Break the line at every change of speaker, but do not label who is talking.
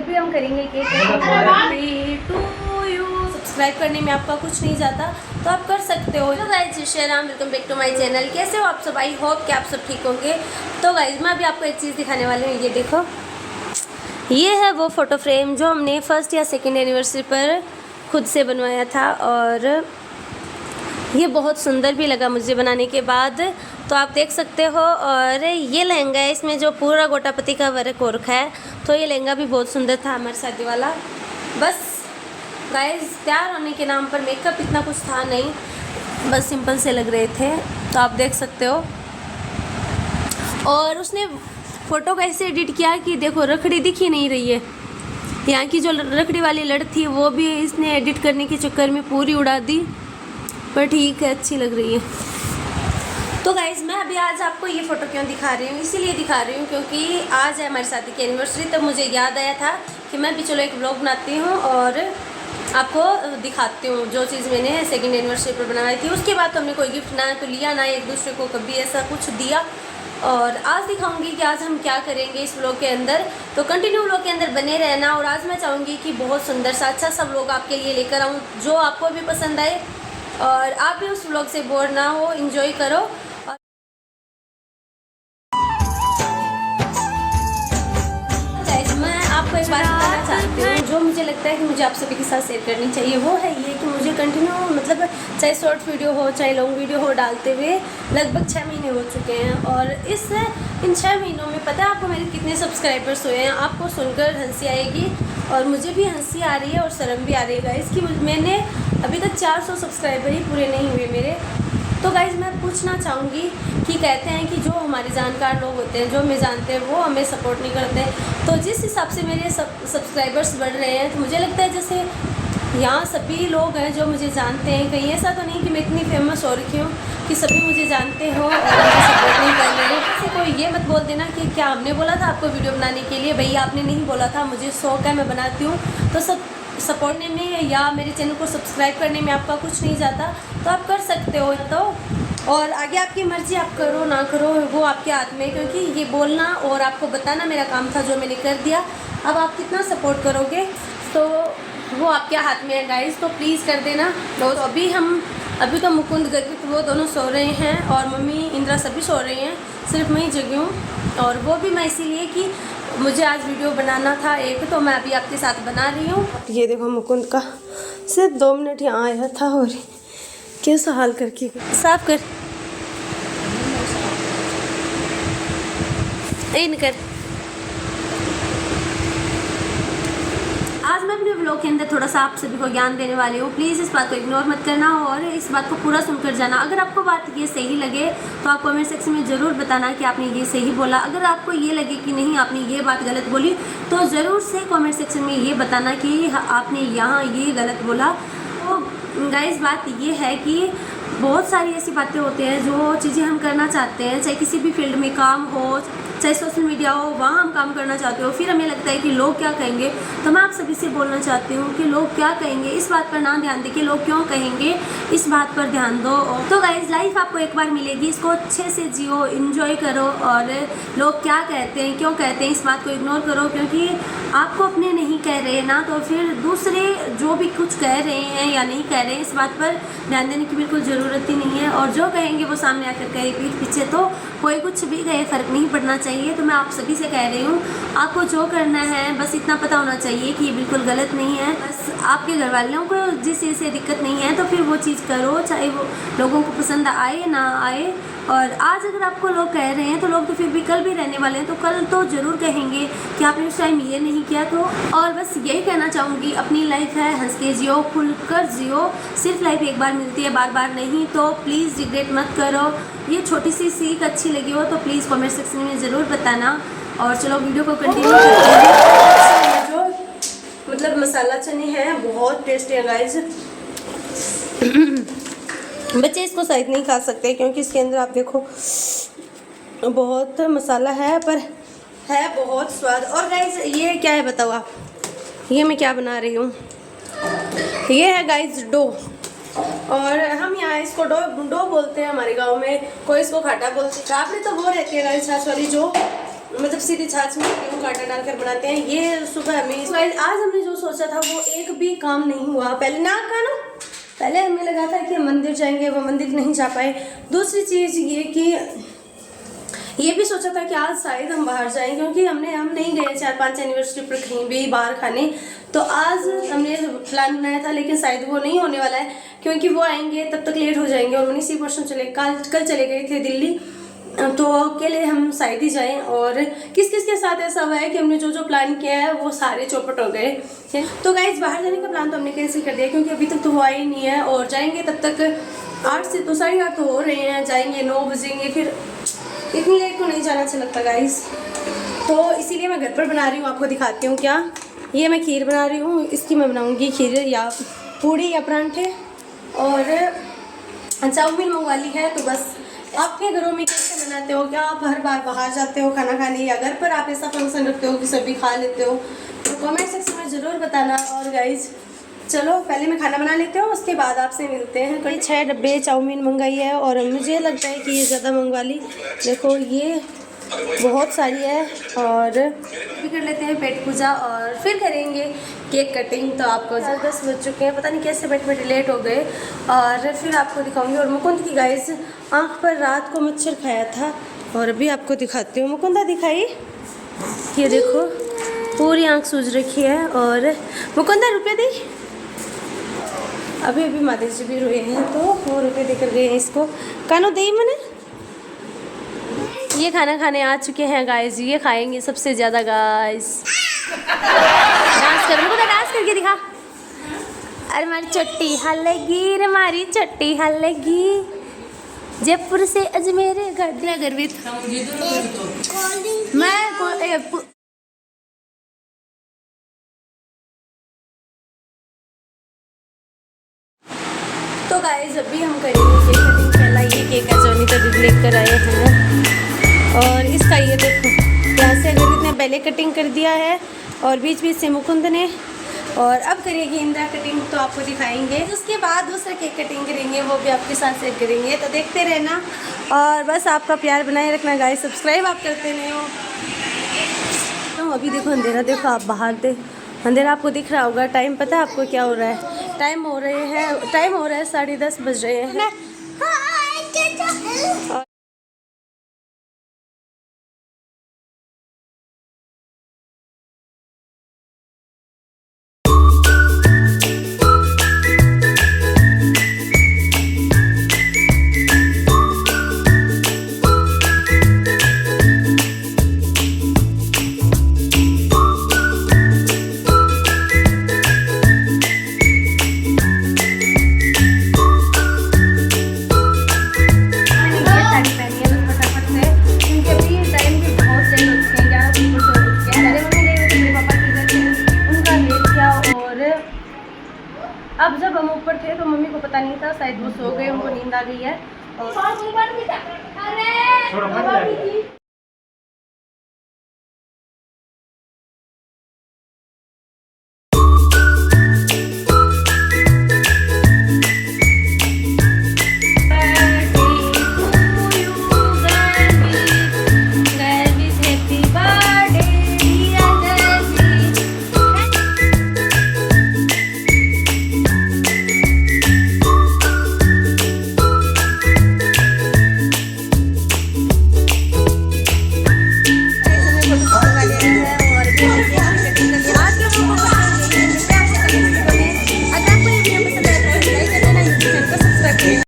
भी हम करेंगे केक सब्सक्राइब करने में आपका कुछ नहीं जाता तो आप कर सकते हो। तो guys Jai Ram, welcome back to my channel. कैसे हो आप सब? आई होप कि आप सब ठीक होंगे। तो गाइज मैं अभी आपको एक चीज़ दिखाने वाली हूँ। ये देखो, ये है वो फ़ोटो फ्रेम जो हमने फर्स्ट या सेकेंड एनिवर्सरी पर खुद से बनवाया था और ये बहुत सुंदर भी लगा मुझे बनाने के बाद, तो आप देख सकते हो। और ये लहंगा है, इसमें जो पूरा गोटापति का वर्क हो रखा है, तो ये लहंगा भी बहुत सुंदर था हमारे शादी वाला। बस गाइस तैयार होने के नाम पर मेकअप इतना कुछ था नहीं, बस सिंपल से लग रहे थे, तो आप देख सकते हो। और उसने फ़ोटो कैसे एडिट किया कि देखो रखड़ी दिख ही नहीं रही है। यहाँ की जो रखड़ी वाली लड़ थी वो भी इसने एडिट करने के चक्कर में पूरी उड़ा दी, पर ठीक है, अच्छी लग रही है। तो गाइज़ मैं अभी आज आपको ये फ़ोटो क्यों दिखा रही हूँ, इसीलिए दिखा रही हूँ क्योंकि आज है हमारी शादी की एनिवर्सरी। तब मुझे याद आया था कि मैं भी चलो एक व्लॉग बनाती हूँ और आपको दिखाती हूँ जो चीज़ मैंने सेकंड एनिवर्सरी पर बनवाई थी। उसके बाद तो हमने कोई गिफ्ट ना तो लिया, ना एक दूसरे को कभी ऐसा कुछ दिया। और आज दिखाऊंगी कि आज हम क्या करेंगे इस व्लॉग के अंदर, तो कंटिन्यू व्लॉग के अंदर बने रहना। और आज मैं चाहूँगी कि बहुत सुंदर सा अच्छा सा व्लॉग आपके लिए लेकर आऊँ जो आपको भी पसंद आए और आप भी उस व्लॉग से बोर ना हो, एंजॉय करो। आपको एक बात बताना चाहती हूँ जो मुझे लगता है कि मुझे आप सभी के साथ शेयर करनी चाहिए, वो है ये कि मुझे कंटिन्यू मतलब चाहे शॉर्ट वीडियो हो चाहे लॉन्ग वीडियो हो डालते हुए लगभग 6 महीने हो चुके हैं। और इन 6 महीनों में पता है आपको मेरे कितने सब्सक्राइबर्स हुए हैं? आपको सुनकर हंसी आएगी और मुझे भी हंसी आ रही है और शर्म भी आ रही है इसकी। मैंने अभी तक 400 सब्सक्राइबर ही पूरे नहीं हुए मेरे। तो गाइज़ मैं पूछना चाहूँगी कि कहते हैं कि जो हमारे जानकार लोग होते हैं, जो हमें जानते हैं, वो हमें सपोर्ट नहीं करते। तो जिस हिसाब से मेरे सब्सक्राइबर्स बढ़ रहे हैं, तो मुझे लगता है जैसे यहाँ सभी लोग हैं जो मुझे जानते हैं। कहीं ऐसा तो नहीं कि मैं इतनी फेमस हो रखी हूँ कि सभी मुझे जानते हो और मुझे सपोर्ट नहीं कर रहे हैं। जैसे कोई ये मत बोल देना कि क्या हमने बोला था आपको वीडियो बनाने के लिए। भैया आपने नहीं बोला था, मुझे शौक है, मैं बनाती हूँ। तो सब सपोर्ट करने में या मेरे चैनल को सब्सक्राइब करने में आपका कुछ नहीं जाता, तो आप कर सकते हो। तो और आगे आपकी मर्ज़ी, आप करो ना करो वो आपके हाथ में, क्योंकि ये बोलना और आपको बताना मेरा काम था जो मैंने कर दिया। अब आप कितना सपोर्ट करोगे तो वो आपके हाथ में है गाइस, तो प्लीज़ कर देना। तो अभी तो मुकुंद गगन वो दोनों सो रहे हैं और मम्मी इंदिरा सभी सो रही हैं, सिर्फ मैं ही जगी हूँ। और वो भी मैं इसीलिए कि मुझे आज वीडियो बनाना था एक, तो मैं अभी आपके साथ बना रही हूँ। ये देखो मुकुंद का सिर्फ 2 मिनट यहाँ आया था और कैसा हाल करके साफ कर इन कर। आज मैं अपने व्लॉग के अंदर थोड़ा सा आप सभी को ज्ञान देने वाली हूँ। प्लीज़ इस बात को इग्नोर मत करना और इस बात को पूरा सुनकर जाना। अगर आपको बात ये सही लगे तो आप कमेंट सेक्शन में ज़रूर बताना कि आपने ये सही बोला। अगर आपको ये लगे कि नहीं आपने ये बात गलत बोली, तो ज़रूर से कमेंट सेक्शन में ये बताना कि आपने यहाँ ये गलत बोला। तो गाइस बात ये है कि बहुत सारी ऐसी बातें होती हैं जो चीज़ें हम करना चाहते हैं, चाहे किसी भी फील्ड में काम हो, चाहे सोशल मीडिया हो, वहाँ हम काम करना चाहते हो, फिर हमें लगता है कि लोग क्या कहेंगे। तो मैं आप सभी से बोलना चाहती हूँ कि लोग क्या कहेंगे इस बात पर ना ध्यान दें कि लोग क्यों कहेंगे, इस बात पर ध्यान दो। तो गाइस लाइफ आपको एक बार मिलेगी, इसको अच्छे से जियो, एंजॉय करो। और लोग क्या कहते हैं, क्यों कहते हैं, इस बात को इग्नोर करो, क्योंकि आपको अपने नहीं कह रहे ना, तो फिर दूसरे जो भी कुछ कह रहे हैं या नहीं कह रहे हैं, इस बात पर ध्यान देने की बिल्कुल ज़रूरत ही नहीं है। और जो कहेंगे वो सामने आकर कहे पीठ पीछे, तो कोई कुछ भी कहे फ़र्क नहीं पड़ना चाहिए। तो मैं आप सभी से कह रही हूँ, आपको जो करना है बस इतना पता होना चाहिए कि ये बिल्कुल गलत नहीं है। बस आपके घर वालों को जिस चीज़ से दिक्कत नहीं है तो फिर वो चीज़ करो, चाहे वो लोगों को पसंद आए ना आए। और आज अगर आपको लोग कह रहे हैं तो लोग तो फिर भी कल भी रहने वाले हैं, तो कल तो ज़रूर कहेंगे कि आपने उस टाइम ये नहीं किया। तो और बस यही कहना चाहूँगी, अपनी लाइफ है, हंस के जियो, खुलकर जियो। सिर्फ लाइफ एक बार मिलती है, बार बार नहीं, तो प्लीज़ रिग्रेट मत करो। ये छोटी सी सीख अच्छी लगी हो तो प्लीज़ कमेंट सेक्शन में ज़रूर बताना। और चलो वीडियो को कंटिन्यू करते हैं। जो मतलब मसाला चने हैं बहुत टेस्टी है गाइस। बच्चे इसको शायद नहीं खा सकते क्योंकि इसके अंदर आप देखो बहुत मसाला है, पर है बहुत स्वाद। और गाइस ये क्या है बताओ आप, ये मैं क्या बना रही हूँ? ये है गाइस डो, और हम यहाँ इसको डो बोलते हैं हमारे गांव में, कोई इसको खाटा बोलते हैं। आपने तो वो रहती है गाइस छाछ वाली जो
मतलब सीधी छाछ में गेहूँ का आटा डालकर बनाते हैं। ये सुबह हमें आज हमने जो सोचा था वो एक भी काम नहीं हुआ। पहले हमें लगा था कि हम मंदिर जाएंगे, वो मंदिर नहीं जा पाए। दूसरी चीज़ ये कि ये भी सोचा था कि आज शायद हम बाहर जाएं, क्योंकि हम नहीं गए 4-5 एनिवर्सरी पर कहीं भी बाहर खाने। तो आज हमने प्लान बनाया था, लेकिन शायद वो नहीं होने वाला है, क्योंकि वो आएंगे तब तक लेट हो जाएंगे। और मनीष परसों कल चले गए थे दिल्ली, तो अकेले हम शायद ही जाएं। और किस किस के साथ ऐसा हुआ है कि हमने जो प्लान किया है वो सारे चौपट हो गए। तो गाइस बाहर जाने का प्लान तो हमने कैंसिल कर दिया, क्योंकि अभी तक तो वो आई नहीं है। और जाएंगे तब तक 8 से तो 8:30 तो हो रहे हैं, जाएंगे 9 बजेंगे। फिर इतनी लेट को नहीं जाना अच्छा लगता गाइस। तो इसीलिए मैं घर पर बना रही हूँ, आपको दिखाती हूँ। क्या ये मैं खीर बना रही हूँ, इसकी मैं बनाऊँगी खीर या पूड़ी या परांठे। और चाउमीन मंगवा ली है। तो बस आपके घरों में कैसे बनाते हो? क्या आप हर बार बाहर जाते हो खाना खाने, या घर पर आप ऐसा फंक्शन रखते हो कि सभी खा लेते हो? तो कमेंट सेक्शन में ज़रूर बताना। और गाइज चलो पहले मैं खाना बना लेती हूँ, उसके बाद आपसे मिलते हैं। कई 6 डब्बे चाउमीन मंगाई है, और मुझे लगता है कि ये ज़्यादा मंगवा ली। देखो ये बहुत सारी है। और भी कर लेते हैं पेट पूजा, और फिर करेंगे केक कटिंग। तो आपको 10 बज चुके हैं, पता नहीं कैसे बैठे लेट हो गए। और फिर आपको दिखाऊंगी। और मुकुंद की गाइस आँख पर रात को मच्छर खाया था, और अभी आपको दिखाती हूँ। मुकुंदा दिखाई, ये देखो पूरी आँख सूज रखी है। और मुकुंदा रुपये दी, अभी माता जी भी रोए हैं, तो वो रुपये देकर गए हैं इसको। कानो दे मैंने ये खाना खाने आ चुके हैं गाइस। ये खाएंगे सबसे ज़्यादा गाइस। डांस कर, मुझे डांस करके दिखा। अरे हमारी छोटी हल्लेगी, हमारी छोटी हल्लेगी। जयपुर से अजमेर गर्वित मैं तो गाइस अभी हम करेंगे केक कटिंग। पहला ये केक है जो अनीता दीदी लेकर आए हैं, और इसका ये देखो यहाँ से अगर ने पहले कटिंग कर दिया है, और बीच बीच से मुकुंद ने। और अब करेगी इंदिरा कटिंग, तो आपको दिखाएंगे। उसके बाद दूसरा केक कटिंग करेंगे, वो भी आपके साथ शेयर करेंगे। तो देखते रहना, और बस आपका प्यार बनाए रखना गाइस। सब्सक्राइब आप करते नहीं हो। तो अभी देखो अंधेरा, देखो आप बाहर अंधेरा आपको दिख रहा होगा। टाइम पता है आपको क्या हो रहा है? टाइम हो रहा है 10:30 बज रहे हैं। अब जब हम ऊपर थे तो मम्मी को पता नहीं था, शायद वो सो गए, उनको नींद आ गई है। और